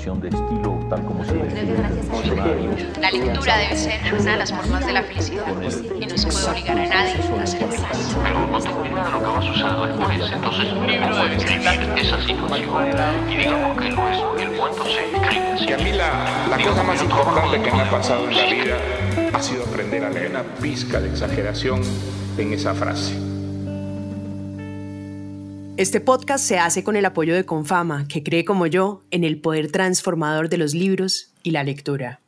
noción de estilo tal como se define en el diccionario. La lectura debe ser una de las formas de la felicidad y no se puede obligar a nadie a ser feliz. Pero no tengo idea de lo que va a suceder después. Entonces un libro debe describir esa situación. Y digamos que el cuento se escribe así. Y a mí la cosa más importante que me ha pasado en la vida ha sido aprender a leer una pizca de exageración en esa frase. Este podcast se hace con el apoyo de Confama, que cree como yo en el poder transformador de los libros y la lectura.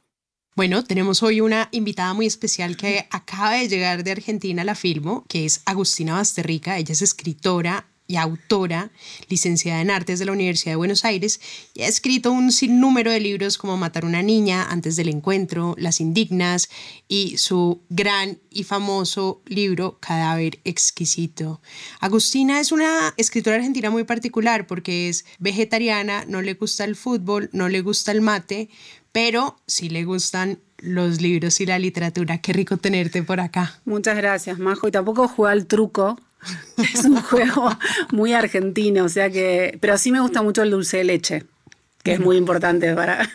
Bueno, tenemos hoy una invitada muy especial que acaba de llegar de Argentina a la Filmo, que es Agustina Basterrica. Ella es escritora y autora, licenciada en Artes de la Universidad de Buenos Aires, y ha escrito un sinnúmero de libros como Matar una niña, Antes del encuentro, Las indignas y su gran y famoso libro Cadáver exquisito. Agustina es una escritora argentina muy particular porque es vegetariana, no le gusta el fútbol, no le gusta el mate, pero sí le gustan los libros y la literatura. Qué rico tenerte por acá. Muchas gracias, Majo. Y tampoco jugué al truco. Es un juego muy argentino, o sea que... Pero sí me gusta mucho el dulce de leche, que es muy importante para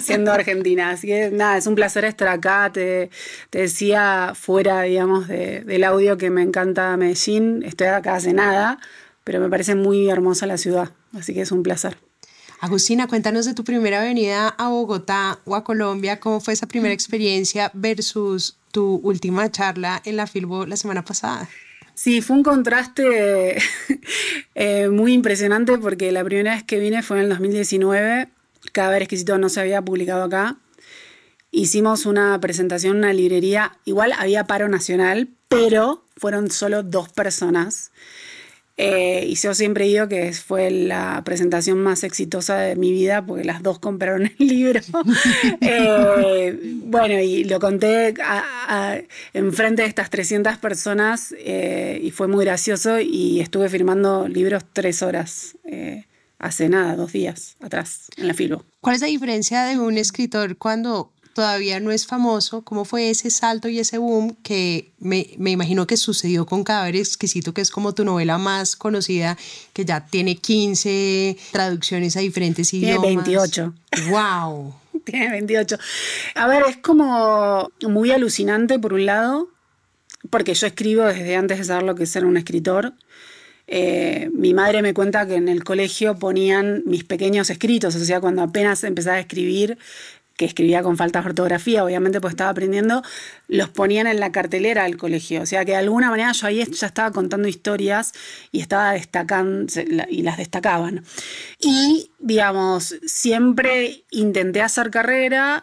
siendo argentina. Así que nada, es un placer estar acá. Te decía fuera, digamos, del audio que me encanta Medellín. Estoy acá hace nada, pero me parece muy hermosa la ciudad. Así que es un placer. Agustina, cuéntanos de tu primera venida a Bogotá o a Colombia. ¿Cómo fue esa primera experiencia versus tu última charla en la Filbo la semana pasada? Sí, fue un contraste muy impresionante porque la primera vez que vine fue en el 2019. Cadáver exquisito no se había publicado acá. Hicimos una presentación en una librería. Igual había paro nacional, pero fueron solo 2 personas. Y yo siempre digo que fue la presentación más exitosa de mi vida porque las 2 compraron el libro. Bueno, y lo conté enfrente de estas 300 personas y fue muy gracioso y estuve firmando libros 3 horas hace nada, 2 días atrás en la Filbo. ¿Cuál es la diferencia de un escritor cuando todavía no es famoso? ¿Cómo fue ese salto y ese boom que me imagino que sucedió con Cadáver exquisito, que es como tu novela más conocida, que ya tiene 15 traducciones a diferentes idiomas? Tiene 28. ¡Wow! Tiene 28. A ver, es como muy alucinante por un lado, porque yo escribo desde antes de saber lo que es ser un escritor. Mi madre me cuenta que en el colegio ponían mis pequeños escritos, o sea, cuando apenas empezaba a escribir, que escribía con faltas de ortografía, obviamente pues estaba aprendiendo, los ponían en la cartelera del colegio. O sea que de alguna manera yo ahí ya estaba contando historias y estaba destacando, y las destacaban. Y, digamos, siempre intenté hacer carrera,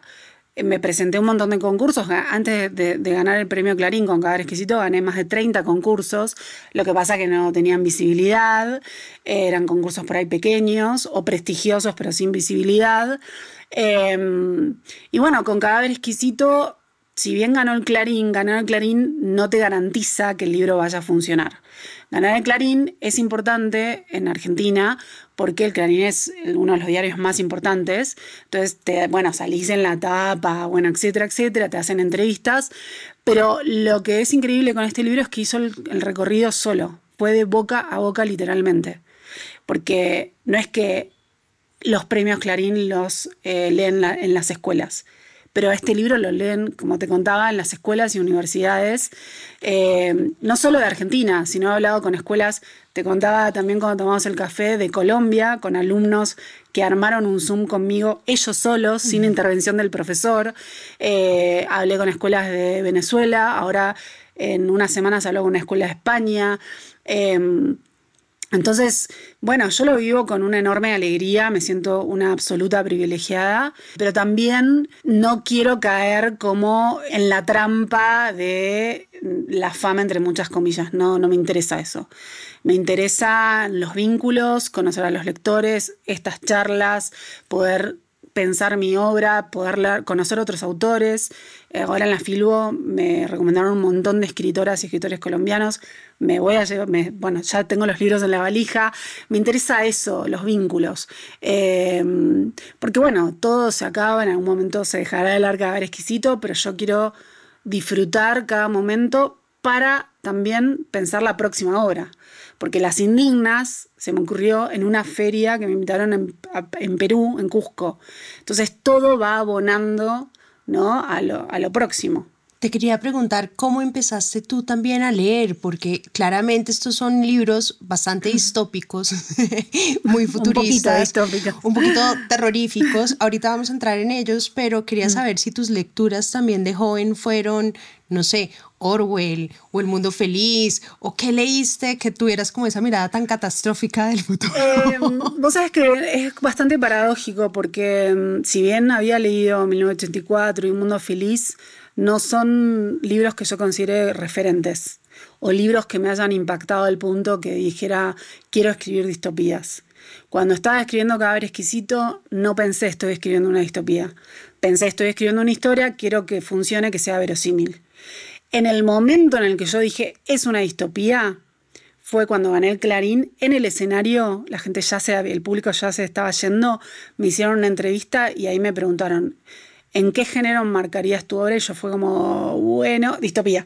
me presenté a un montón de concursos. Antes de ganar el premio Clarín con Cadáver exquisito gané más de 30 concursos. Lo que pasa es que no tenían visibilidad, eran concursos por ahí pequeños o prestigiosos pero sin visibilidad. Y bueno, con Cadáver exquisito, si bien ganar el Clarín no te garantiza que el libro vaya a funcionar. Ganar el Clarín es importante en Argentina porque el Clarín es uno de los diarios más importantes. Entonces, salís en la tapa, etcétera, etcétera, te hacen entrevistas. Pero lo que es increíble con este libro es que hizo el recorrido solo. Fue de boca a boca literalmente. Porque no es que los premios Clarín los leen en las escuelas, pero este libro lo leen, como te contaba, en las escuelas y universidades, no solo de Argentina, sino he hablado con escuelas, te contaba también cuando tomamos el café, de Colombia, con alumnos que armaron un Zoom conmigo, ellos solos, sin intervención del profesor. Hablé con escuelas de Venezuela, ahora en unas semanas hablo con una escuela de España. Entonces, bueno, yo lo vivo con una enorme alegría, me siento una absoluta privilegiada, pero también no quiero caer como en la trampa de la fama, entre muchas comillas. No me interesa eso. Me interesan los vínculos, conocer a los lectores, estas charlas, poder pensar mi obra, poder conocer otros autores. Ahora en la Filbo me recomendaron un montón de escritoras y escritores colombianos. Me voy a llevar, ya tengo los libros en la valija. Me interesa eso, los vínculos. Porque todo se acaba, en algún momento se dejará de largar Cadáver exquisito, pero yo quiero disfrutar cada momento para también pensar la próxima obra. porque Las Indignas se me ocurrió en una feria que me invitaron en Perú, en Cusco. Entonces todo va abonando, ¿no?, a lo próximo. Te quería preguntar cómo empezaste tú también a leer, porque claramente estos son libros bastante distópicos, muy futuristas, un poquito terroríficos. Ahorita vamos a entrar en ellos, pero quería saber si tus lecturas también de joven fueron, no sé, Orwell o El Mundo Feliz, o qué leíste que tuvieras como esa mirada tan catastrófica del futuro. Vos sabés que es bastante paradójico, porque si bien había leído 1984 y Un Mundo Feliz, no son libros que yo considere referentes o libros que me hayan impactado al punto que dijera quiero escribir distopías. Cuando estaba escribiendo Cadáver Exquisito no pensé estoy escribiendo una distopía. Pensé estoy escribiendo una historia, quiero que funcione, que sea verosímil. En el momento en el que yo dije es una distopía fue cuando gané el Clarín. En el escenario el público ya se estaba yendo, me hicieron una entrevista y ahí me preguntaron ¿en qué género marcarías tu obra? Y yo fue como, bueno, distopía.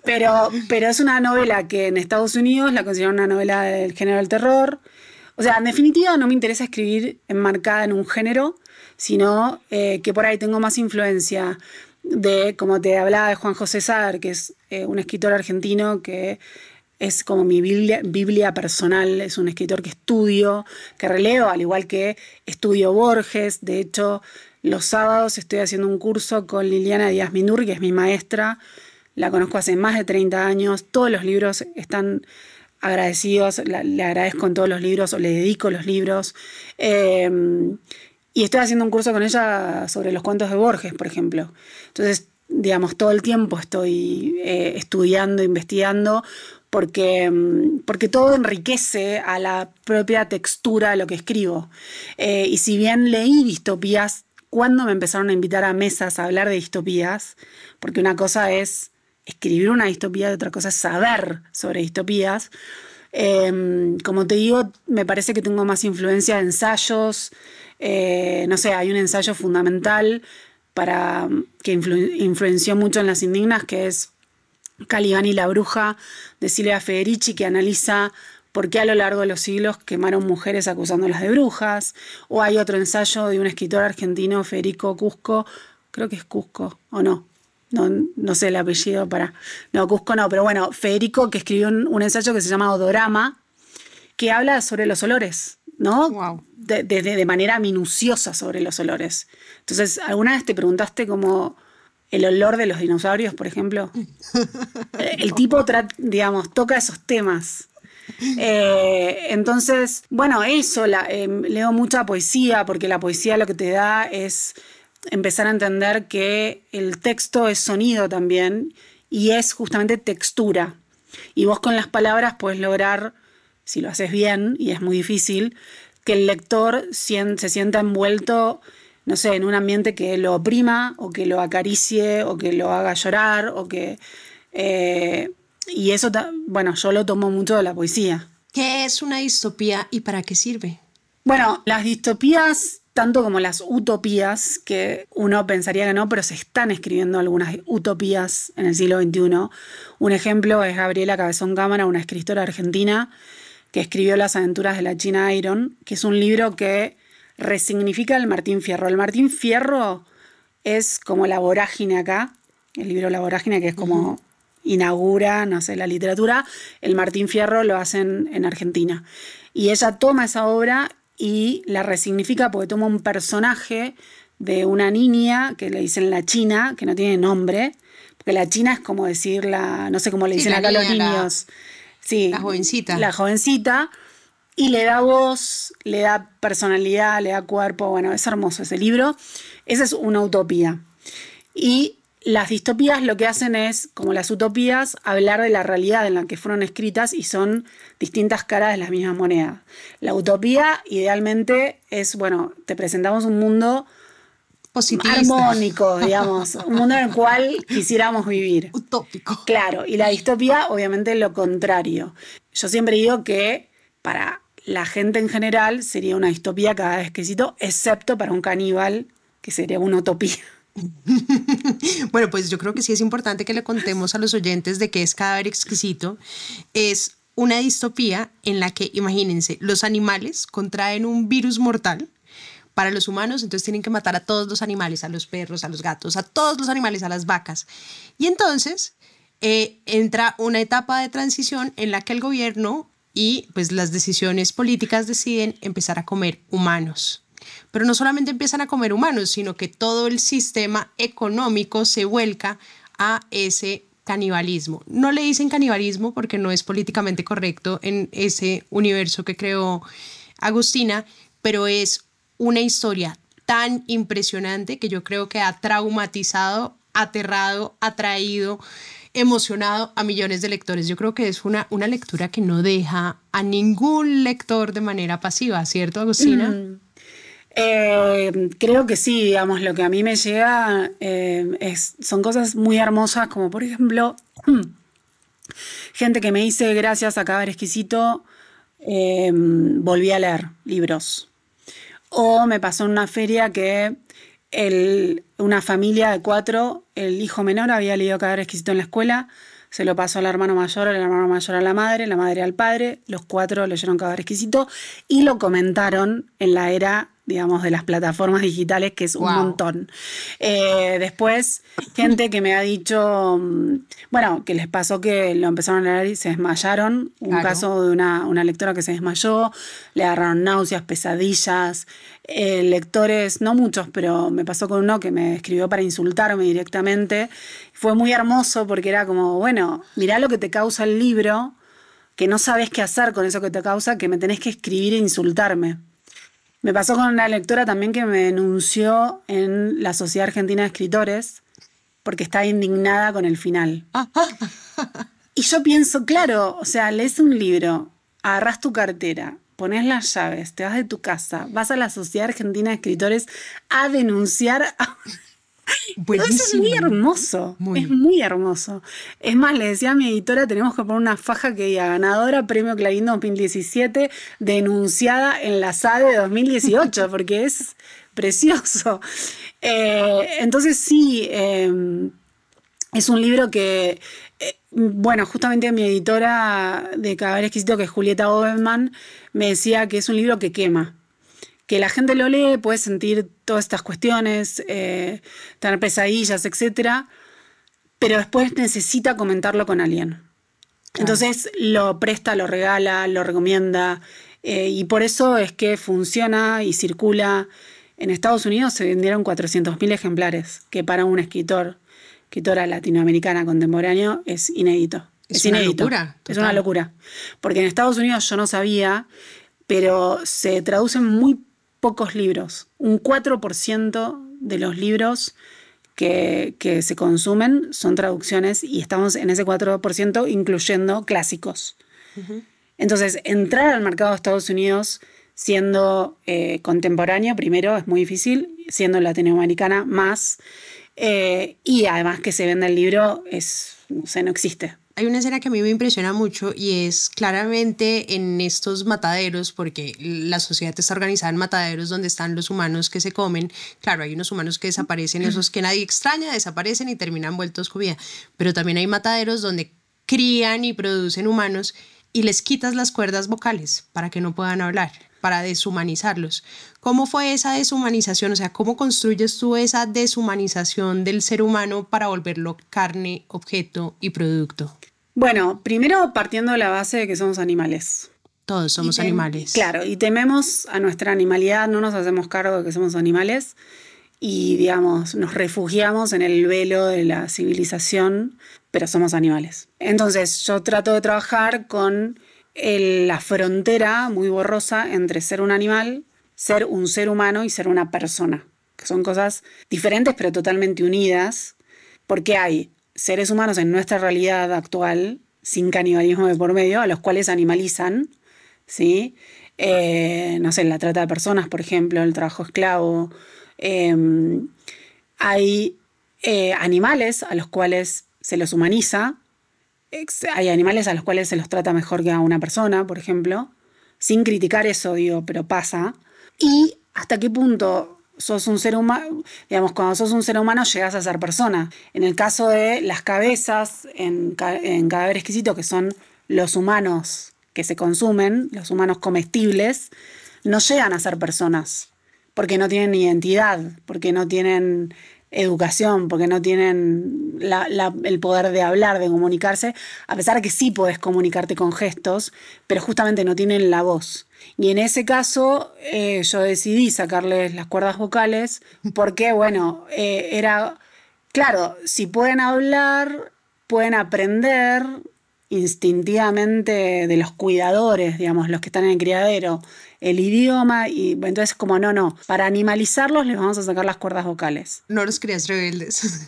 pero es una novela que en Estados Unidos la consideran una novela del género del terror. O sea, en definitiva no me interesa escribir enmarcada en un género, sino que por ahí tengo más influencia de, como te hablaba de Juan José Saer, que es un escritor argentino que es como mi Biblia personal, es un escritor que estudio, que releo, al igual que estudio Borges. De hecho, los sábados estoy haciendo un curso con Liliana Díaz Minur, que es mi maestra, la conozco hace más de 30 años, todos los libros están agradecidos, le agradezco en todos los libros o le dedico los libros. Y estoy haciendo un curso con ella sobre los cuentos de Borges, por ejemplo. Entonces, digamos, todo el tiempo estoy estudiando, investigando, porque todo enriquece a la propia textura de lo que escribo. Y si bien leí distopías, cuando me empezaron a invitar a mesas a hablar de distopías, porque una cosa es escribir una distopía y otra cosa es saber sobre distopías, como te digo, me parece que tengo más influencia de ensayos. No sé, hay un ensayo fundamental que influenció mucho en Las Indignas, que es Caliban y la bruja, de Silvia Federici, que analiza por qué a lo largo de los siglos quemaron mujeres acusándolas de brujas. O hay otro ensayo de un escritor argentino, Federico Cusco, creo que es Cusco, o no sé el apellido No, Cusco no, pero bueno, Federico, que escribió un ensayo que se llama Odorama, que habla sobre los olores, ¿no? Wow. De manera minuciosa sobre los olores. Entonces, ¿alguna vez te preguntaste como el olor de los dinosaurios, por ejemplo? El tipo, digamos, toca esos temas. Entonces, bueno, eso, leo mucha poesía, porque la poesía lo que te da es empezar a entender que el texto es sonido también y es justamente textura. Y vos con las palabras puedes lograr, si lo haces bien, y es muy difícil, que el lector se sienta envuelto, no sé, en un ambiente que lo oprima, o que lo acaricie, o que lo haga llorar, o que... y eso, bueno, yo lo tomo mucho de la poesía. ¿Qué es una distopía y para qué sirve? Bueno, las distopías, tanto como las utopías, que uno pensaría que no, pero se están escribiendo algunas utopías en el siglo XXI. Un ejemplo es Gabriela Cabezón Cámara, una escritora argentina que escribió Las aventuras de la China Iron, que es un libro que resignifica el Martín Fierro. El Martín Fierro es como la vorágine acá, el libro La vorágine, que es como inaugura, no sé, la literatura. El Martín Fierro lo hacen en Argentina. Y ella toma esa obra y la resignifica porque toma un personaje de una niña que le dicen la China, que no tiene nombre, porque la China es como decir no sé cómo le dicen acá los niños. Sí, la jovencita. La jovencita. Y le da voz, le da personalidad, le da cuerpo. Bueno, es hermoso ese libro. Esa es una utopía. Y las distopías lo que hacen es, como las utopías, hablar de la realidad en la que fueron escritas y son distintas caras de la misma moneda. La utopía idealmente es, bueno, te presentamos un mundo positivista, armónico, digamos, un mundo en el cual quisiéramos vivir. Utópico. Claro, y la distopía obviamente es lo contrario. Yo siempre digo que para la gente en general sería una distopía Cadáver Exquisito, excepto para un caníbal, que sería una utopía. Bueno, pues yo creo que sí es importante que le contemos a los oyentes de qué es Cadáver Exquisito. Es una distopía en la que, imagínense, los animales contraen un virus mortal para los humanos, entonces tienen que matar a todos los animales, a los perros, a los gatos, a todos los animales, a las vacas. Y entonces entra una etapa de transición en la que el gobierno y pues las decisiones políticas deciden empezar a comer humanos. Pero no solamente empiezan a comer humanos, sino que todo el sistema económico se vuelca a ese canibalismo. No le dicen canibalismo porque no es políticamente correcto en ese universo que creó Agustina, pero es una historia tan impresionante que yo creo que ha traumatizado, aterrado, atraído, emocionado a millones de lectores. Yo creo que es una lectura que no deja a ningún lector de manera pasiva, ¿cierto, Agustina? Creo que sí, digamos, lo que a mí me llega son cosas muy hermosas, como por ejemplo, gente que me dice, gracias a Cadáver Exquisito, volví a leer libros. O me pasó en una feria que una familia de 4, el hijo menor había leído Cadáver Exquisito en la escuela, se lo pasó al hermano mayor a la madre al padre, los 4 leyeron Cadáver Exquisito y lo comentaron en la era, digamos, de las plataformas digitales, que es un montón. Después, gente que me ha dicho, bueno, que les pasó que lo empezaron a leer y se desmayaron. Un caso de una lectora que se desmayó, le agarraron náuseas, pesadillas. Lectores, no muchos, pero me pasó con uno que me escribió para insultarme directamente. Fue muy hermoso porque era como, bueno, mirá lo que te causa el libro, que no sabes qué hacer con eso que te causa, que me tenés que escribir e insultarme. Me pasó con una lectora también que me denunció en la Sociedad Argentina de Escritores porque estaba indignada con el final. Y yo pienso, claro, o sea, lees un libro, agarrás tu cartera, pones las llaves, te vas de tu casa, vas a la Sociedad Argentina de Escritores a denunciar a... Buenísimo. Eso es muy hermoso, es muy hermoso. Es más, le decía a mi editora, tenemos que poner una faja que diga ganadora Premio Clarín 2017, denunciada en la SADE 2018, porque es precioso. Entonces sí, es un libro que, bueno, justamente mi editora de Cadáver Exquisito, que es Julieta Oberman, me decía que es un libro que quema. Que la gente lo lee, puede sentir todas estas cuestiones, tener pesadillas, etc. Pero después necesita comentarlo con alguien. Claro. Entonces lo presta, lo regala, lo recomienda. Y por eso es que funciona y circula. En Estados Unidos se vendieron 400.000 ejemplares, que para un escritora latinoamericana contemporáneo es inédito. Es inédito. Una locura. Es una locura. Porque en Estados Unidos yo no sabía, pero se traducen muy pocos libros. Un 4% de los libros que se consumen son traducciones y estamos en ese 4% incluyendo clásicos. Entonces, entrar al mercado de Estados Unidos siendo contemporáneo, primero, es muy difícil, siendo latinoamericana más, y además que se venda el libro, no existe. Hay una escena que a mí me impresiona mucho y es claramente en estos mataderos, porque la sociedad está organizada en mataderos donde están los humanos que se comen. Claro, hay unos humanos que desaparecen, esos que nadie extraña, desaparecen y terminan vueltos comida. Pero también hay mataderos donde crían y producen humanos y les quitas las cuerdas vocales para que no puedan hablar, para deshumanizarlos. ¿Cómo fue esa deshumanización? O sea, ¿cómo construyes tú esa deshumanización del ser humano para volverlo carne, objeto y producto? Bueno, primero partiendo de la base de que somos animales. Todos somos animales. Claro, y tememos a nuestra animalidad, no nos hacemos cargo de que somos animales y, digamos, nos refugiamos en el velo de la civilización, pero somos animales. Entonces, yo trato de trabajar con la frontera muy borrosa entre ser un animal, ser un ser humano y ser una persona, que son cosas diferentes pero totalmente unidas, porque hay seres humanos en nuestra realidad actual, sin canibalismo de por medio, a los cuales animalizan, ¿sí? No sé, la trata de personas, por ejemplo, el trabajo esclavo. Hay animales a los cuales se los humaniza. Hay animales a los cuales se los trata mejor que a una persona, por ejemplo. Sin criticar eso, digo, pero pasa. Y hasta qué punto sos un ser humano, digamos, cuando sos un ser humano llegás a ser persona. En el caso de las cabezas en Cadáver Exquisito, que son los humanos que se consumen, los humanos comestibles, no llegan a ser personas, porque no tienen identidad, porque no tienen educación, porque no tienen el poder de hablar, de comunicarse, a pesar de que sí podés comunicarte con gestos, pero justamente no tienen la voz. Y en ese caso yo decidí sacarles las cuerdas vocales porque, bueno, era, claro, si pueden hablar, pueden aprender instintivamente de los cuidadores, digamos, los que están en el criadero, el idioma, y entonces como no, para animalizarlos les vamos a sacar las cuerdas vocales. No los crías rebeldes.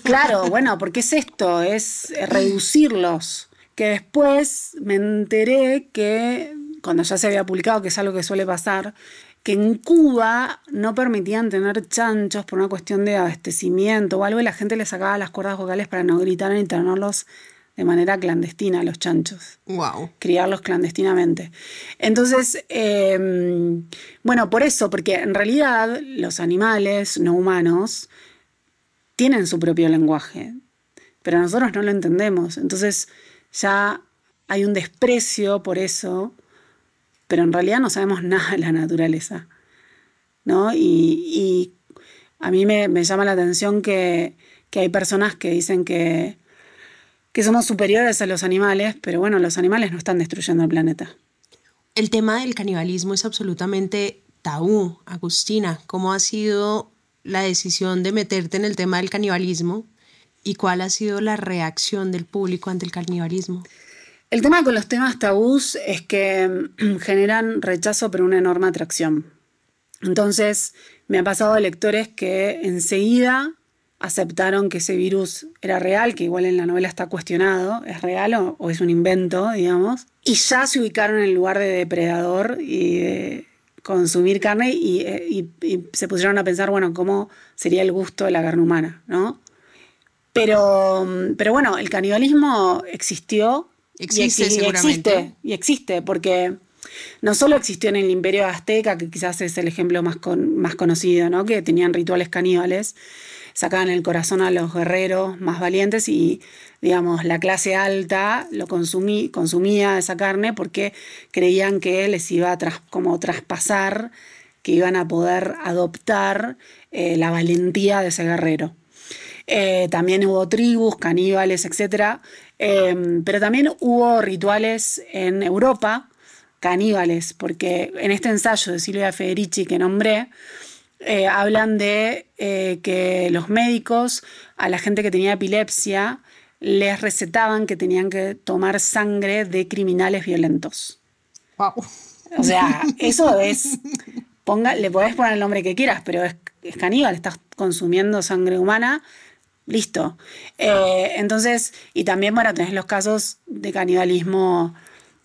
Claro, bueno, porque es esto, es reducirlos. Que después me enteré que, cuando ya se había publicado, que es algo que suele pasar, que en Cuba no permitían tener chanchos por una cuestión de abastecimiento o algo, y la gente les sacaba las cuerdas vocales para no gritar ni tenerlos de manera clandestina a los chanchos. Wow. Criarlos clandestinamente. Entonces, bueno, por eso, porque en realidad los animales no humanos tienen su propio lenguaje, pero nosotros no lo entendemos. Entonces ya hay un desprecio por eso, pero en realidad no sabemos nada de la naturaleza, ¿no? Y a mí me llama la atención que hay personas que dicen que somos superiores a los animales, pero bueno, los animales no están destruyendo el planeta. El tema del canibalismo es absolutamente tabú. Agustina, ¿cómo ha sido la decisión de meterte en el tema del canibalismo y cuál ha sido la reacción del público ante el canibalismo? El tema con los temas tabús es que generan rechazo pero una enorme atracción. Entonces me ha pasado de lectores que enseguida aceptaron que ese virus era real, que igual en la novela está cuestionado, ¿es real o es un invento, digamos? Y ya se ubicaron en el lugar de depredador y de consumir carne y se pusieron a pensar, bueno, cómo sería el gusto de la carne humana, ¿no? Pero bueno, el canibalismo existió. Existe seguramente. Y existe, porque no solo existió en el Imperio Azteca, que quizás es el ejemplo más conocido, ¿no? Que tenían rituales caníbales, sacaban el corazón a los guerreros más valientes y, digamos, la clase alta lo consumía esa carne porque creían que les iba a traspasar, que iban a poder adoptar la valentía de ese guerrero. También hubo tribus, caníbales, etc. Pero también hubo rituales en Europa, caníbales, porque en este ensayo de Silvia Federici que nombré, hablan de que los médicos a la gente que tenía epilepsia les recetaban que tenían que tomar sangre de criminales violentos. Wow. O sea, eso es... le podés poner el nombre que quieras, pero es caníbal, estás consumiendo sangre humana, listo. Entonces, y también, bueno, tenés los casos de canibalismo,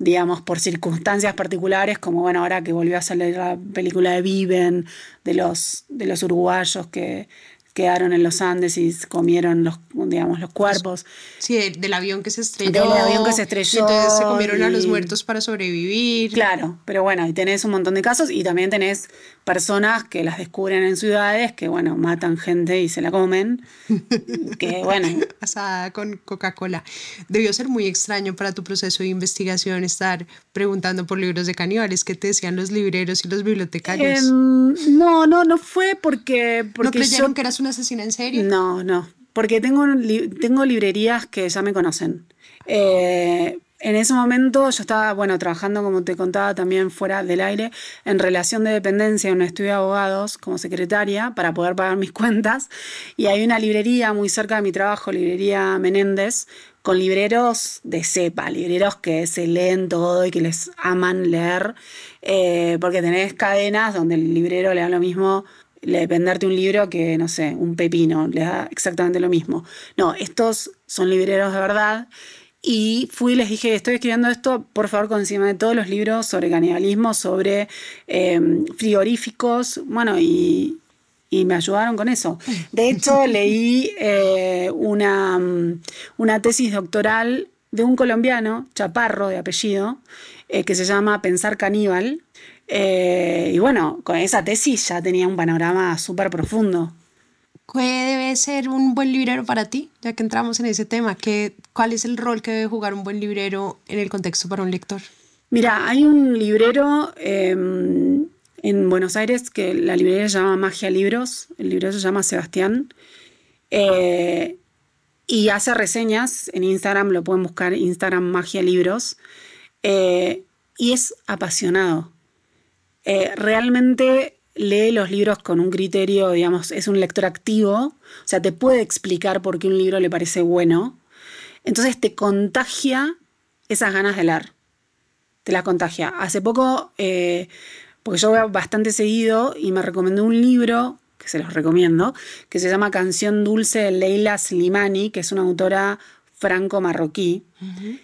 digamos, por circunstancias particulares, como, bueno, ahora que volvió a salir la película de Viven, de los uruguayos que quedaron en los Andes y comieron los cuerpos. Sí, del avión que se estrelló. Del avión que se estrelló. Y entonces se comieron a los muertos para sobrevivir. Claro, pero bueno, y tenés un montón de casos y también tenés personas que las descubren en ciudades que, bueno, matan gente y se la comen. Que, bueno. Asada con Coca-Cola. Debió ser muy extraño para tu proceso de investigación estar preguntando por libros de caníbales. ¿Qué te decían los libreros y los bibliotecarios? No fue porque ¿No creyeron que eras una asesina en serie? No, porque tengo librerías que ya me conocen. En ese momento yo estaba, bueno, trabajando, como te contaba, también fuera del aire, en relación de dependencia en un estudio de abogados como secretaria para poder pagar mis cuentas. Y hay una librería muy cerca de mi trabajo, Librería Menéndez, con libreros de cepa, libreros que se leen todo y que les aman leer, porque tenés cadenas donde el librero le da lo mismo venderte un libro que, no sé, un pepino, le da exactamente lo mismo. No, estos son libreros de verdad. Y fui y les dije, estoy escribiendo esto, por favor consíganme todos los libros sobre canibalismo, sobre frigoríficos, bueno, y me ayudaron con eso. De hecho, leí una tesis doctoral de un colombiano, Chaparro de apellido, que se llama Pensar Caníbal, Y bueno, con esa tesis ya tenía un panorama súper profundo. ¿Qué debe ser un buen librero para ti? Ya que entramos en ese tema, ¿cuál es el rol que debe jugar un buen librero en el contexto para un lector? Mira, hay un librero en Buenos Aires que la librería se llama Magia Libros. El librero se llama Sebastián. Y hace reseñas en Instagram, lo pueden buscar, Instagram Magia Libros. Y es apasionado. Realmente lee los libros con un criterio, digamos, es un lector activo, o sea, te puede explicar por qué un libro le parece bueno. Entonces te contagia esas ganas de leer. Te las contagia. Hace poco, porque yo veo bastante seguido, y me recomendó un libro, que se los recomiendo, que se llama Canción Dulce de Leila Slimani, que es una autora franco-marroquí.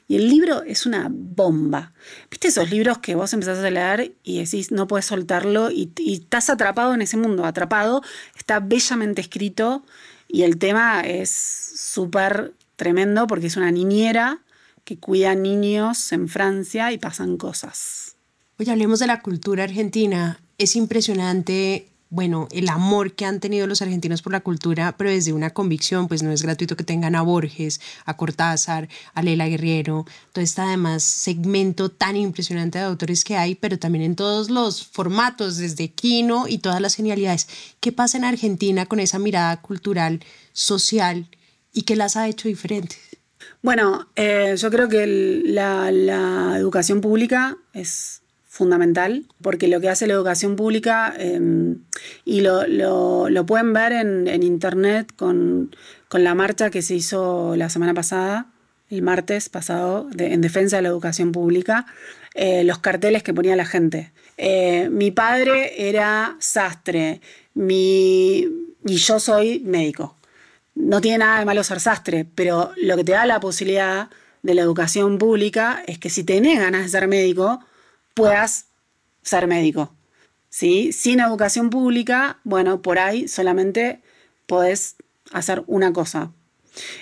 Y el libro es una bomba. ¿Viste esos libros que vos empezás a leer y decís no podés soltarlo y estás atrapado en ese mundo? Atrapado, está bellamente escrito y el tema es súper tremendo porque es una niñera que cuida niños en Francia y pasan cosas. Oye, hablemos de la cultura argentina. Es impresionante, bueno, el amor que han tenido los argentinos por la cultura, pero desde una convicción, pues no es gratuito que tengan a Borges, a Cortázar, a Lela Guerriero, todo este además segmento tan impresionante de autores que hay, pero también en todos los formatos, desde Quino y todas las genialidades. ¿Qué pasa en Argentina con esa mirada cultural, social y qué las ha hecho diferentes? Bueno, yo creo que la educación pública es fundamental, porque lo que hace la educación pública, y lo pueden ver en internet con la marcha que se hizo la semana pasada, el martes pasado, en defensa de la educación pública, los carteles que ponía la gente. Mi padre era sastre y yo soy médico. No tiene nada de malo ser sastre, pero lo que te da la posibilidad de la educación pública es que si tenés ganas de ser médico, puedas ser médico, ¿sí? Sin educación pública, bueno, por ahí solamente podés hacer una cosa.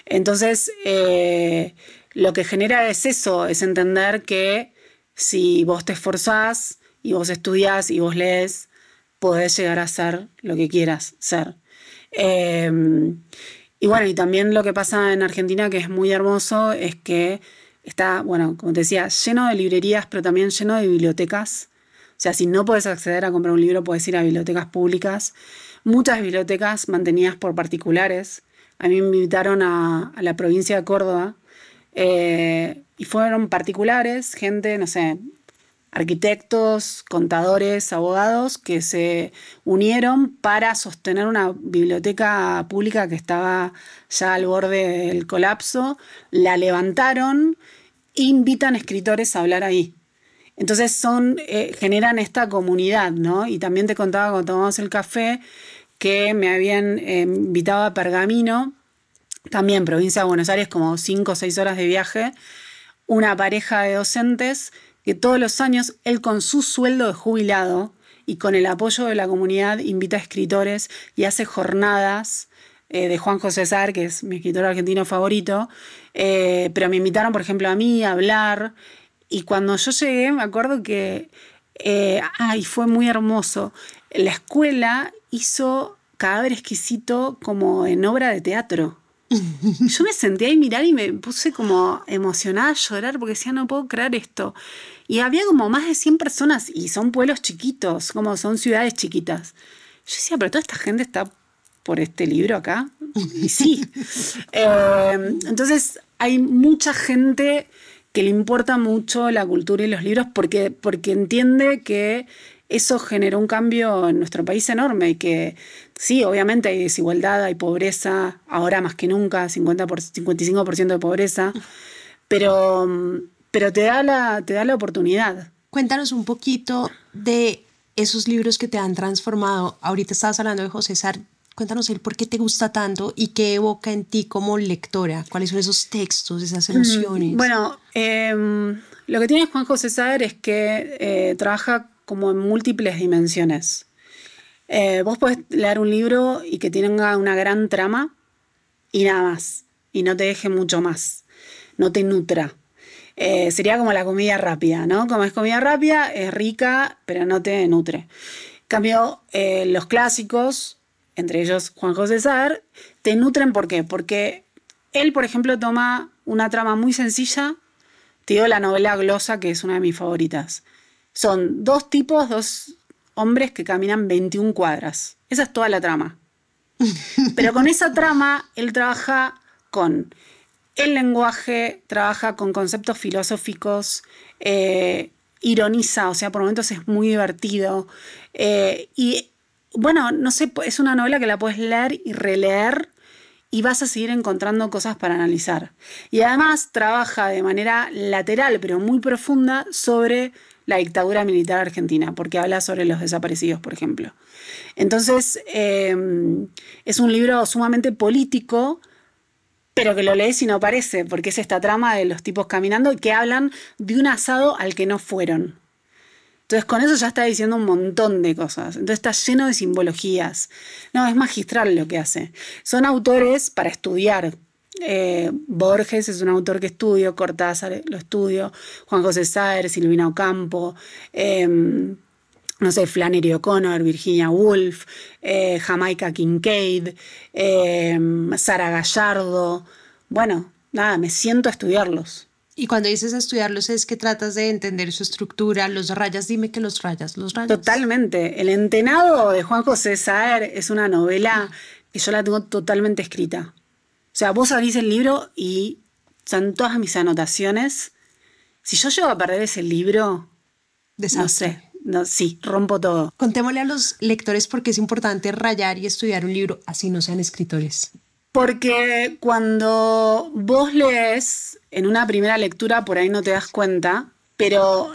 Entonces, lo que genera es eso, es entender que si vos te esforzás y vos estudiás y vos lees, podés llegar a ser lo que quieras ser. Y bueno, y también lo que pasa en Argentina, que es muy hermoso, es que está, bueno, como te decía, lleno de librerías, pero también lleno de bibliotecas. O sea, si no puedes acceder a comprar un libro, puedes ir a bibliotecas públicas. Muchas bibliotecas mantenidas por particulares. A mí me invitaron a la provincia de Córdoba y fueron particulares, gente, no sé, arquitectos, contadores, abogados que se unieron para sostener una biblioteca pública que estaba ya al borde del colapso, la levantaron e invitan escritores a hablar ahí. Entonces generan esta comunidad, ¿no? Y también te contaba cuando tomamos el café que me habían invitado a Pergamino, también provincia de Buenos Aires, como 5 o 6 horas de viaje, una pareja de docentes que todos los años él con su sueldo de jubilado y con el apoyo de la comunidad invita a escritores y hace jornadas de Juan José Sar, que es mi escritor argentino favorito, pero me invitaron, por ejemplo, a mí a hablar y cuando yo llegué me acuerdo que fue muy hermoso. La escuela hizo Cadáver Exquisito como en obra de teatro. Yo me senté ahí a mirar y me puse como emocionada a llorar porque decía, no puedo creer esto. Y había como más de 100 personas y son pueblos chiquitos, como son ciudades chiquitas. Yo decía, pero toda esta gente está por este libro acá. Y sí. Entonces hay mucha gente que le importa mucho la cultura y los libros porque entiende que eso generó un cambio en nuestro país enorme y que sí, obviamente hay desigualdad, hay pobreza, ahora más que nunca, 55% de pobreza, pero te da la oportunidad. Cuéntanos un poquito de esos libros que te han transformado. Ahorita estabas hablando de José Sar. Cuéntanos el por qué te gusta tanto y qué evoca en ti como lectora. ¿Cuáles son esos textos, esas emociones? Bueno, lo que tiene Juan José Sar es que trabaja como en múltiples dimensiones. Vos podés leer un libro y que tenga una gran trama y nada más, y no te deje mucho más, no te nutra. Sería como la comida rápida, ¿no? Como es comida rápida, es rica, pero no te nutre. En cambio, los clásicos, entre ellos Juan José Saer, te nutren. ¿Por qué? Porque él, por ejemplo, toma una trama muy sencilla. Te digo la novela Glosa, que es una de mis favoritas. Son dos hombres que caminan 21 cuadras. Esa es toda la trama. Pero con esa trama, él trabaja con el lenguaje, trabaja con conceptos filosóficos, ironiza, o sea, por momentos es muy divertido. Y bueno, no sé, es una novela que la puedes leer y releer y vas a seguir encontrando cosas para analizar. Y además trabaja de manera lateral, pero muy profunda, sobre la dictadura militar argentina, porque habla sobre los desaparecidos, por ejemplo. Entonces, es un libro sumamente político, pero que lo lees y no parece, porque es esta trama de los tipos caminando y que hablan de un asado al que no fueron. Entonces con eso ya está diciendo un montón de cosas. Entonces está lleno de simbologías. No, es magistral lo que hace. Son autores para estudiar. Borges es un autor que estudio, Cortázar lo estudio, Juan José Saer, Silvina Ocampo, no sé, Flannery O'Connor, Virginia Woolf, Jamaica Kincaid, Sara Gallardo. Bueno, nada, me siento a estudiarlos. Y cuando dices estudiarlos es que tratas de entender su estructura, los rayas, dime que los rayas. Totalmente. El Entenado de Juan José Saer es una novela que yo la tengo totalmente escrita. O sea, vos abrís el libro y están todas mis anotaciones. Si yo llego a perder ese libro, desastre. No sé, sí, rompo todo. Contémosle a los lectores por qué es importante rayar y estudiar un libro, así no sean escritores. Porque cuando vos lees en una primera lectura, por ahí no te das cuenta, pero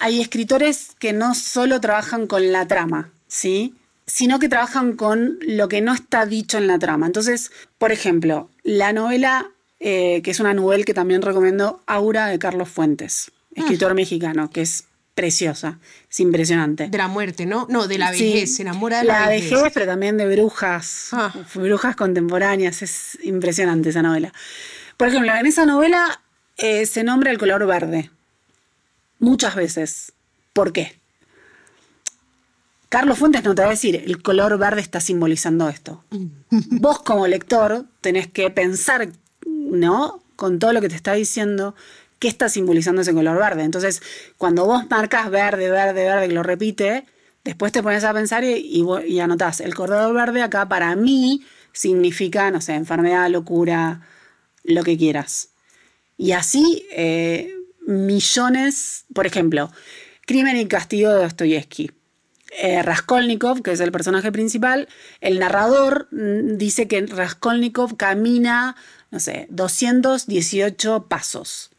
hay escritores que no solo trabajan con la trama, ¿sí?, sino que trabajan con lo que no está dicho en la trama. Entonces, por ejemplo, la novela, que es una novela que también recomiendo, Aura, de Carlos Fuentes, escritor mexicano, que es preciosa, es impresionante. De la muerte, ¿no? No, de la vejez, sí, se enamora de la vejez. La vejez, pero también de brujas, brujas contemporáneas, es impresionante esa novela. Por ejemplo, en esa novela se nombra el color verde, muchas veces. ¿Por qué? Carlos Fuentes no te va a decir, el color verde está simbolizando esto. Vos como lector tenés que pensar, ¿no?, con todo lo que te está diciendo, ¿qué está simbolizando ese color verde? Entonces, cuando vos marcas verde, verde, verde, que lo repite, después te pones a pensar y anotás. El color verde acá para mí significa, no sé, enfermedad, locura, lo que quieras. Y así, millones, por ejemplo, Crimen y Castigo de Dostoyevsky. Raskolnikov, que es el personaje principal, el narrador dice que Raskolnikov camina, no sé, 218 pasos.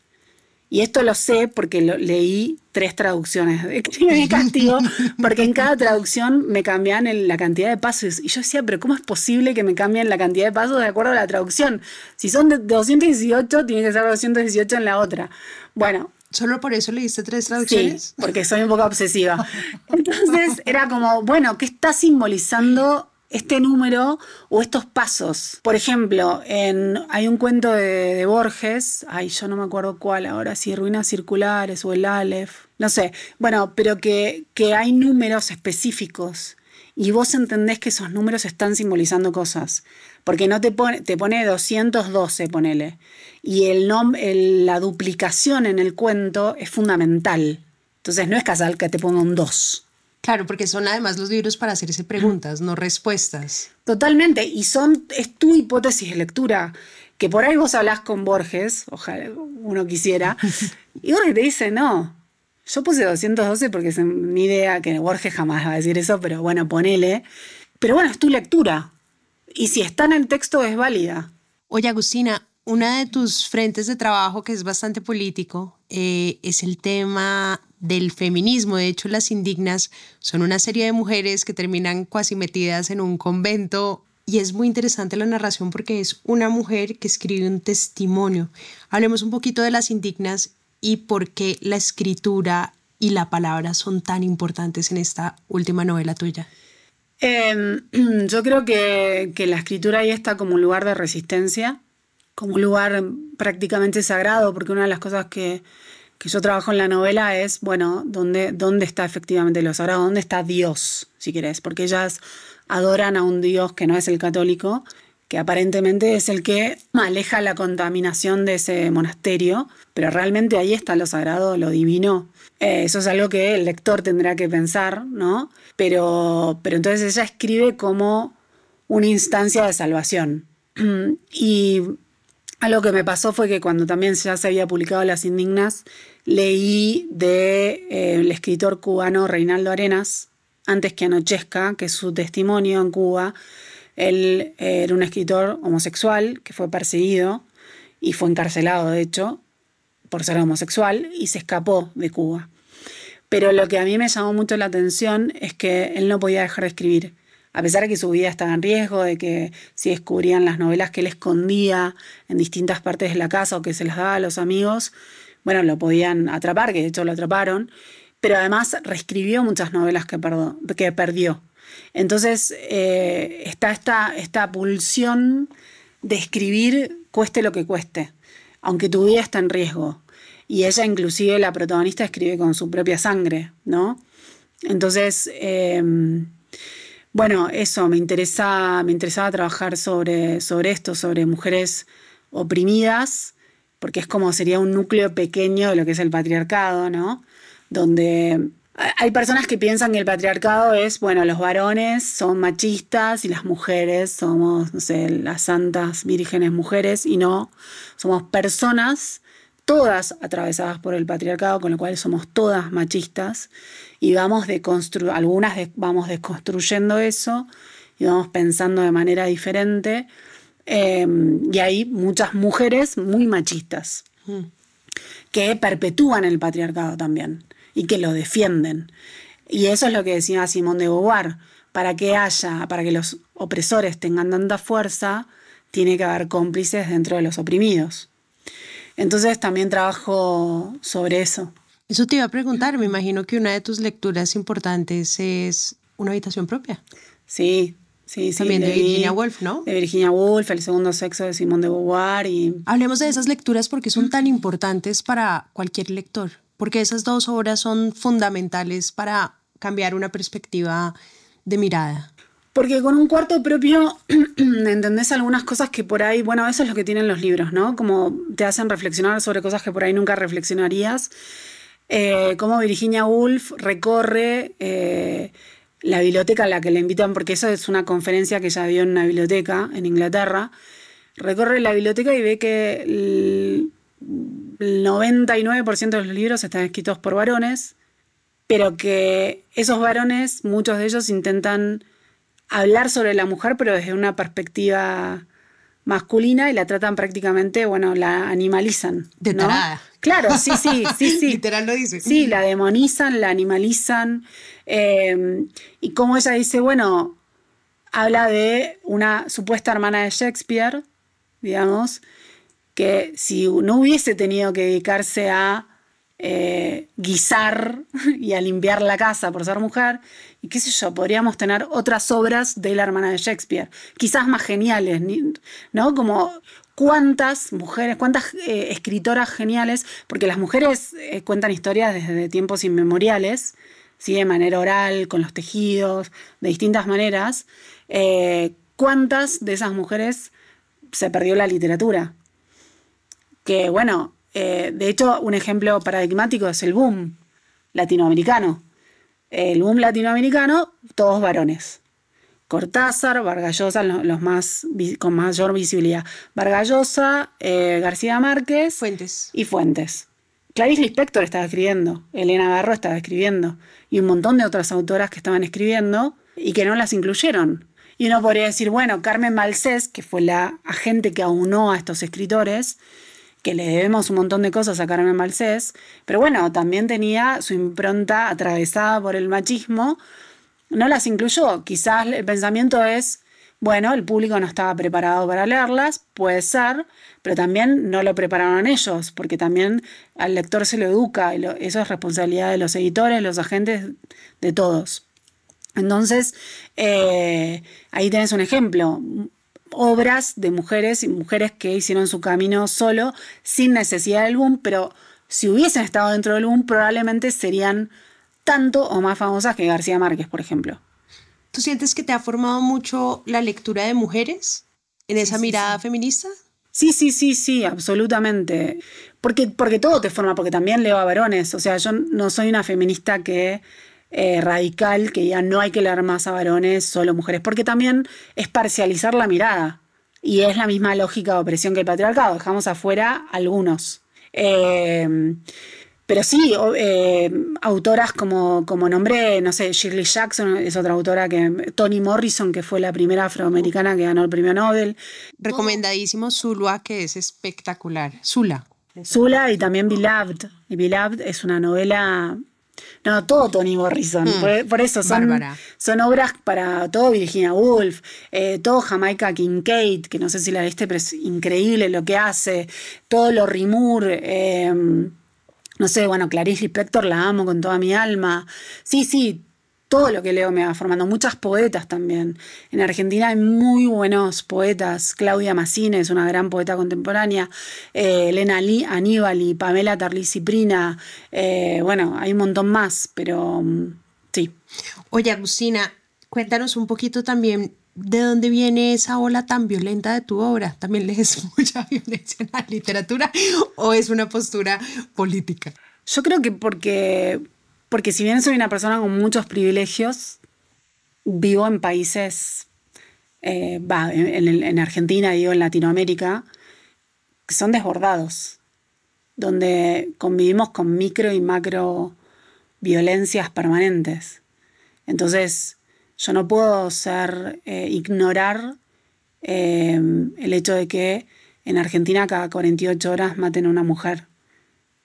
Y esto lo sé porque leí 3 traducciones de Crimen y Castigo, porque en cada traducción me cambian la cantidad de pasos. Y yo decía, pero ¿cómo es posible que me cambien la cantidad de pasos de acuerdo a la traducción? Si son de 218, tiene que ser 218 en la otra. Bueno. ¿Solo por eso leíste 3 traducciones? Sí, porque soy un poco obsesiva. Entonces era como, bueno, ¿qué está simbolizando este número o estos pasos? Por ejemplo, hay un cuento de Borges, yo no me acuerdo cuál ahora, si Ruinas Circulares o el Aleph, no sé. Bueno, pero que hay números específicos y vos entendés que esos números están simbolizando cosas. Porque no te pone 212, ponele. Y la duplicación en el cuento es fundamental. Entonces no es casual que te ponga un 2. Claro, porque son además los libros para hacerse preguntas, no respuestas. Totalmente, y es tu hipótesis de lectura. Que por ahí vos hablás con Borges, ojalá uno quisiera, y Borges te dice, no, yo puse 212 porque es mi idea, que Borges jamás va a decir eso, pero bueno, ponele. Pero bueno, es tu lectura. Y si está en el texto es válida. Oye, Agustina, una de tus frentes de trabajo que es bastante político es el tema del feminismo. De hecho, Las Indignas son una serie de mujeres que terminan cuasi metidas en un convento y es muy interesante la narración porque es una mujer que escribe un testimonio. Hablemos un poquito de Las Indignas y por qué la escritura y la palabra son tan importantes en esta última novela tuya. Yo creo que la escritura ahí está como un lugar de resistencia como un lugar prácticamente sagrado, porque una de las cosas que yo trabajo en la novela es, bueno, ¿dónde está efectivamente lo sagrado? ¿Dónde está Dios, si querés? Porque ellas adoran a un Dios que no es el católico, que aparentemente es el que aleja la contaminación de ese monasterio, pero realmente ahí está lo sagrado, lo divino. Eso es algo que el lector tendrá que pensar, ¿no? Pero entonces ella escribe como una instancia de salvación. Y algo que me pasó fue que cuando también ya se había publicado Las Indignas, leí del escritor cubano Reinaldo Arenas, Antes que anochezca, que es su testimonio en Cuba. Él era un escritor homosexual que fue perseguido y fue encarcelado, de hecho, por ser homosexual, y se escapó de Cuba. Pero lo que a mí me llamó mucho la atención es que él no podía dejar de escribir. A pesar de que su vida estaba en riesgo, de que si descubrían las novelas que él escondía en distintas partes de la casa o que se las daba a los amigos, bueno, lo podían atrapar, que de hecho lo atraparon, pero además reescribió muchas novelas que perdió. Entonces está esta pulsión de escribir cueste lo que cueste, aunque tu vida está en riesgo. Y ella, inclusive la protagonista, escribe con su propia sangre, ¿no? Entonces, bueno, eso, me interesaba trabajar sobre esto, sobre mujeres oprimidas, porque es como sería un núcleo pequeño de lo que es el patriarcado, ¿no? Donde hay personas que piensan que el patriarcado es, bueno, los varones son machistas y las mujeres somos, no sé, las santas vírgenes mujeres, y no, somos personas todas atravesadas por el patriarcado, con lo cual somos todas machistas, y vamos desconstruyendo eso y vamos pensando de manera diferente, y hay muchas mujeres muy machistas que perpetúan el patriarcado también y que lo defienden. Y eso es lo que decía Simone de Beauvoir: para que los opresores tengan tanta fuerza, tiene que haber cómplices dentro de los oprimidos. Entonces también trabajo sobre eso. Eso te iba a preguntar, me imagino que una de tus lecturas importantes es Una habitación propia. Sí. También de Virginia Woolf, ¿no? De Virginia Woolf, El segundo sexo de Simone de Beauvoir. Hablemos de esas lecturas porque son tan importantes para cualquier lector, porque esas dos obras son fundamentales para cambiar una perspectiva de mirada. Porque con un cuarto propio entendés algunas cosas que por ahí, bueno, eso es lo que tienen los libros, ¿no? Como te hacen reflexionar sobre cosas que por ahí nunca reflexionarías. Como Virginia Woolf recorre la biblioteca a la que le invitan, porque eso es una conferencia que ella dio en una biblioteca en Inglaterra. Recorre la biblioteca y ve que el 99% de los libros están escritos por varones, pero que esos varones, muchos de ellos intentan hablar sobre la mujer, pero desde una perspectiva masculina, y la tratan prácticamente, bueno, la animalizan. De tarada. ¿No? Claro, sí. Literal lo dice. Sí, la demonizan, la animalizan. Y como ella dice, bueno, habla de una supuesta hermana de Shakespeare, digamos, que si no hubiese tenido que dedicarse a guisar y a limpiar la casa por ser mujer, y qué sé yo, podríamos tener otras obras de la hermana de Shakespeare, quizás más geniales, ¿no? Como cuántas mujeres, cuántas escritoras geniales, porque las mujeres cuentan historias desde tiempos inmemoriales, ¿sí? De manera oral, con los tejidos, de distintas maneras. ¿Cuántas de esas mujeres se perdió la literatura? Que bueno, de hecho, un ejemplo paradigmático es el boom latinoamericano. El boom latinoamericano, todos varones. Cortázar, Vargas Llosa, los más con mayor visibilidad. Vargas Llosa, García Márquez. Fuentes. Y Fuentes. Clarice Lispector estaba escribiendo, Elena Garro estaba escribiendo, y un montón de otras autoras que estaban escribiendo y que no las incluyeron. Y uno podría decir, bueno, Carmen Balcells, que fue la agente que aunó a estos escritores, que le debemos un montón de cosas a Carmen Balcells, pero bueno, también tenía su impronta atravesada por el machismo, no las incluyó. Quizás el pensamiento es, bueno, el público no estaba preparado para leerlas, puede ser, pero también no lo prepararon ellos, porque también al lector se lo educa, y eso es responsabilidad de los editores, los agentes, de todos. Entonces, ahí tenés un ejemplo. obras de mujeres y mujeres que hicieron su camino solo, sin necesidad del boom, pero si hubiesen estado dentro del boom, probablemente serían tanto o más famosas que García Márquez, por ejemplo. ¿Tú sientes que te ha formado mucho la lectura de mujeres en esa mirada feminista? Sí, absolutamente. Porque todo te forma, porque también leo a varones. O sea, yo no soy una feminista que radical, que ya no hay que leer más a varones, solo mujeres, porque también es parcializar la mirada. Y es la misma lógica de opresión que el patriarcado. Dejamos afuera algunos. Pero sí, autoras como nombré, no sé, Shirley Jackson es otra autora, Toni Morrison, que fue la primera afroamericana que ganó el premio Nobel. Recomendadísimo Zula, que es espectacular. Zula y también Beloved. Y Beloved es una novela... No, todo Toni Morrison. Por eso son obras para todo Virginia Woolf, todo Jamaica Kincaid, que no sé si la viste, pero es increíble lo que hace. Todo Lorrie Moore, no sé, bueno, Clarice Lispector la amo con toda mi alma. Sí, todo lo que leo me va formando. Muchas poetas también. En Argentina hay muy buenos poetas. Claudia Massine es una gran poeta contemporánea. Elena Aníbal y Pamela Tarly-Ciprina. Bueno, hay un montón más, pero sí. Oye, Agustina, cuéntanos un poquito también de dónde viene esa ola tan violenta de tu obra. ¿También lees mucha violencia en la literatura o es una postura política? Yo creo que porque si bien soy una persona con muchos privilegios, vivo en países, en Argentina, digo, en Latinoamérica, que son desbordados, donde convivimos con micro y macro violencias permanentes. Entonces, yo no puedo ignorar el hecho de que en Argentina cada 48 horas maten a una mujer.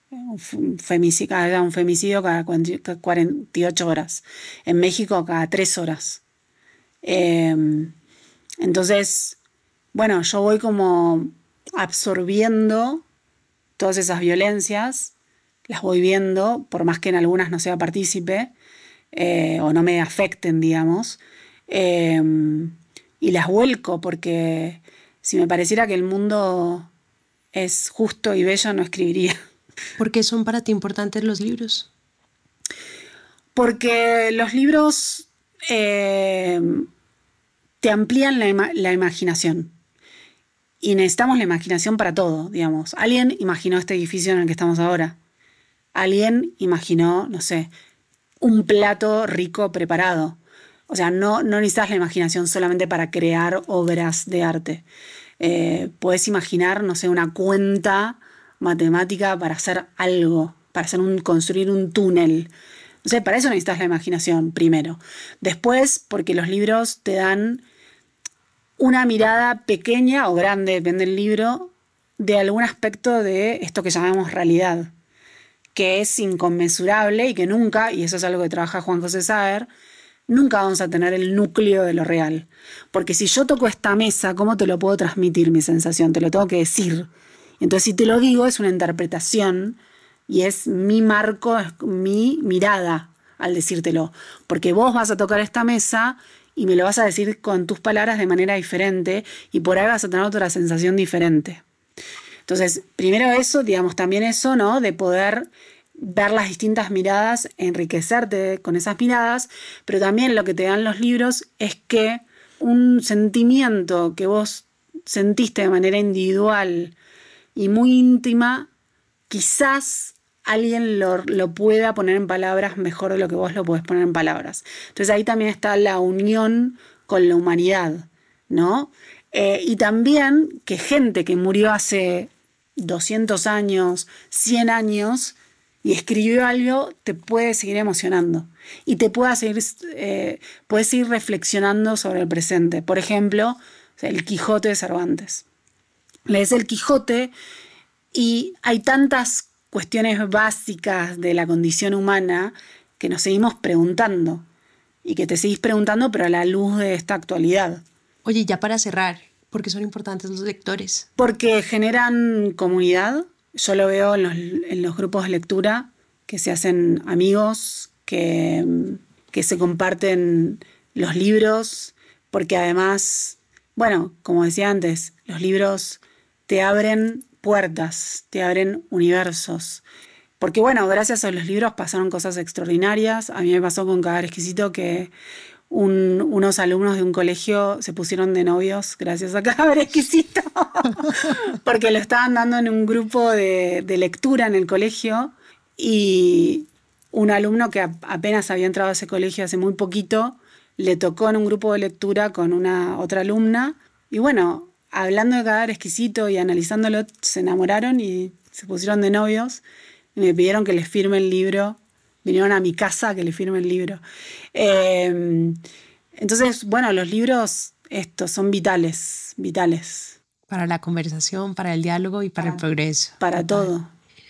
Un femicidio cada 48 horas. En México cada 3 horas. Entonces, bueno, yo voy como absorbiendo todas esas violencias, las voy viendo, por más que en algunas no sea partícipe, o no me afecten, digamos, y las vuelco, porque si me pareciera que el mundo es justo y bello, no escribiría. ¿Por qué son para ti importantes los libros? Porque los libros te amplían la imaginación. Y necesitamos la imaginación para todo, digamos. Alguien imaginó este edificio en el que estamos ahora. Alguien imaginó, no sé, un plato rico preparado. O sea, no necesitas la imaginación solamente para crear obras de arte. Puedes imaginar, no sé, una cuenta matemática para hacer algo, para construir un túnel. No sé, para eso necesitas la imaginación primero. Después, porque los libros te dan una mirada pequeña o grande, depende del libro, de algún aspecto de esto que llamamos realidad, que es inconmensurable y que nunca, y eso es algo que trabaja Juan José Saer, nunca vamos a tener el núcleo de lo real. Porque si yo toco esta mesa, ¿cómo te lo puedo transmitir mi sensación? Te lo tengo que decir. Entonces, si te lo digo, es una interpretación y es mi marco, es mi mirada al decírtelo. Porque vos vas a tocar esta mesa y me lo vas a decir con tus palabras de manera diferente y por ahí vas a tener otra sensación diferente. Entonces, primero eso, digamos, también eso, ¿no? De poder ver las distintas miradas, enriquecerte con esas miradas, pero también lo que te dan los libros es que un sentimiento que vos sentiste de manera individual y muy íntima, quizás alguien lo pueda poner en palabras mejor de lo que vos lo podés poner en palabras. Entonces ahí también está la unión con la humanidad, ¿no? Y también que gente que murió hace 200 años, 100 años, y escribió algo, te puede seguir emocionando. Y te puedes seguir reflexionando sobre el presente. Por ejemplo, el Quijote de Cervantes. Lees el Quijote y hay tantas cuestiones básicas de la condición humana que nos seguimos preguntando. Y que te seguís preguntando, pero a la luz de esta actualidad. Oye, ya para cerrar, ¿por qué son importantes los lectores? Porque generan comunidad. Yo lo veo en los grupos de lectura, que se hacen amigos, que se comparten los libros, porque además bueno, como decía antes, los libros te abren puertas, te abren universos. Porque bueno, gracias a los libros pasaron cosas extraordinarias. A mí me pasó con Cadáver Exquisito que unos alumnos de un colegio se pusieron de novios gracias a Cadáver Exquisito, porque lo estaban dando en un grupo de lectura en el colegio, y un alumno que apenas había entrado a ese colegio hace muy poquito, le tocó en un grupo de lectura con una otra alumna, y bueno, hablando de Cadáver Exquisito y analizándolo, se enamoraron y se pusieron de novios, y me pidieron que les firme el libro. Vinieron a mi casa a que le firme el libro. Entonces, bueno, los libros estos son vitales. Para la conversación, para el diálogo y para el progreso. Para todo.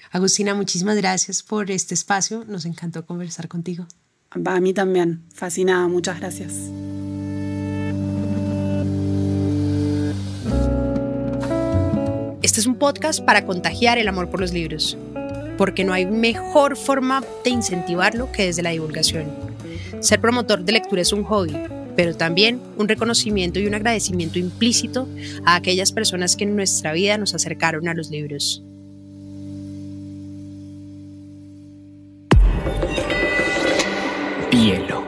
Agustina, muchísimas gracias por este espacio. Nos encantó conversar contigo. A mí también. Fascinada. Muchas gracias. Este es un podcast para contagiar el amor por los libros, porque no hay mejor forma de incentivarlo que desde la divulgación. Ser promotor de lectura es un hobby, pero también un reconocimiento y un agradecimiento implícito a aquellas personas que en nuestra vida nos acercaron a los libros. Hielo.